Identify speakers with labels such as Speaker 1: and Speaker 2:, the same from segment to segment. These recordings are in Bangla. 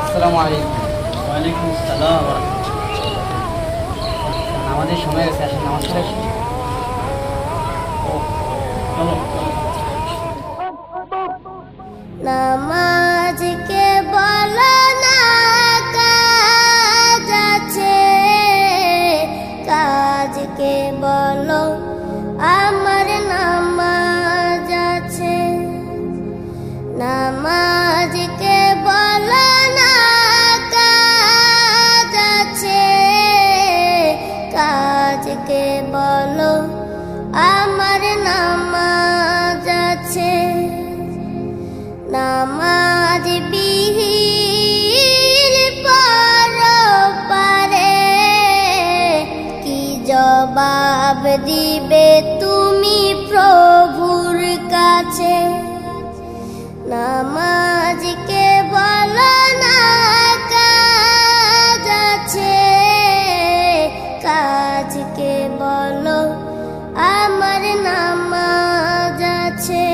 Speaker 1: আসসালামু আলাইকুম।
Speaker 2: ওয়ালাইকুম আসসালাম।
Speaker 1: আমাদের সময় গেছে, আসেন নামাজ পড়ে আসি।
Speaker 2: চলো
Speaker 3: নামাজকে বলো না কাজ আছে, কাজকে বলো আমার নামাজ আছে। নামাজকে বলো না কাজ আছে, কাজকে বলো আমার নামাজ আছে। নামাজ বিহীন পরপারে কি জবাব দিবে তুমি প্রভুর কাছে? নামাজকে বলো না কাজ আছে, কাজকে বলো আমার নামাজ আছে।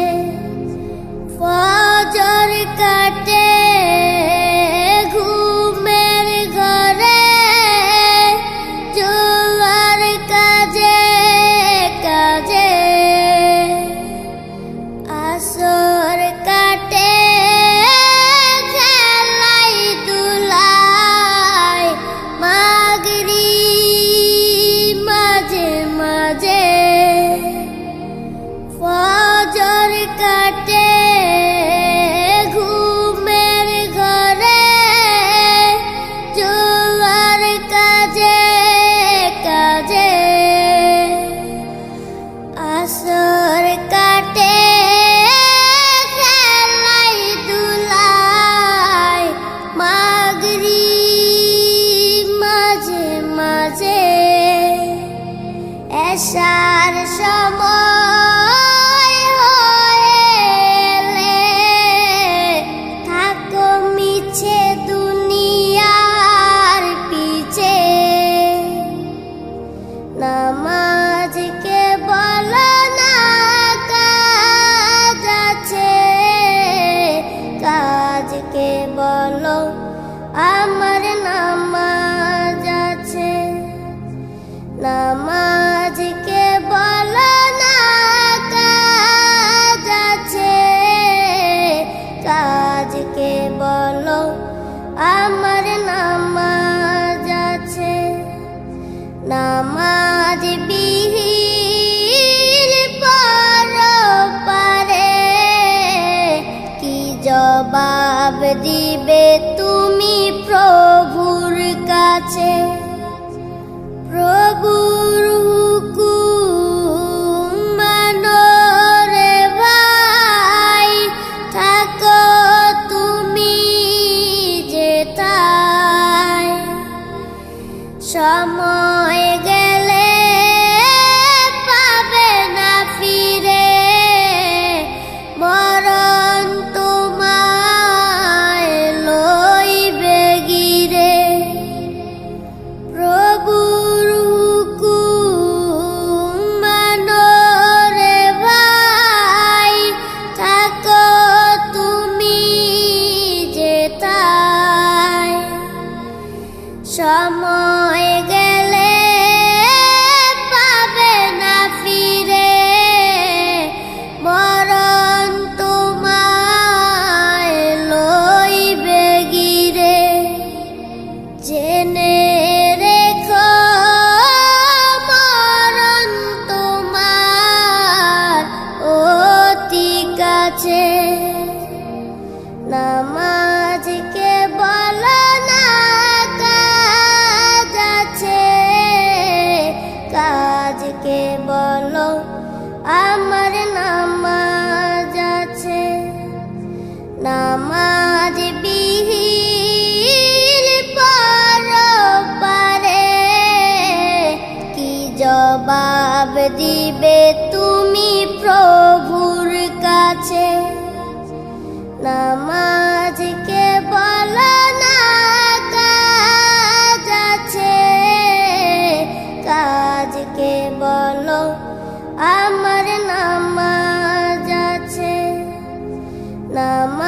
Speaker 3: ফজর কাটে ঘুমের ঘরে, জোয়ার কাজে কাজে। আসর কাটে খেলাই দুলাই, মাগরিব মাঝে মাঝে। ফজর কাটে ঘুমের ঘরে, জোয়ার কাজে কাজে। আসর কাটে খেলাই দুলাই, মাগরিব মাঝে মাঝে। এশার সময় হয়েলে থাকো মিছে দুনিয়ার পিছে। নামাজকে বলো না কাজ আছে, কাজকে বলো আমার নামাজ আছে। নামাজকে বলো না কাজ আছে, কাজকে বলো আমার নামাজ আছে। নামাজ বিহীন পরপারে কি জবাব দিবে তুমি প্রভুর কাছে? প্রভুর হুকুম মানো রে ভাই, থাকো তুমি যেথায়। সময় গেলে পাবে না ফিরে, মরণ তোমায় লইবে গিরে। প্রভুর হুকুম মানো রে ভাই, থাকো তুমি যেথায়। সময় গেলে পাবে না ফিরে, মরণ তোমায় লইবে গিরে। জেনে রেখো মরণ তোমার অতি কাছে। নামাজকে বলো না কাজ আছে, কাজকে বলো আমার নামাজ আছে। নামাজ বিহীন পরপারে কি জবাব দিবে তুমি প্রভুর কাছে? নামাজকে বলো না কাজ আছে, কাজকে বলো আমার নামাজ আছে। নামাজ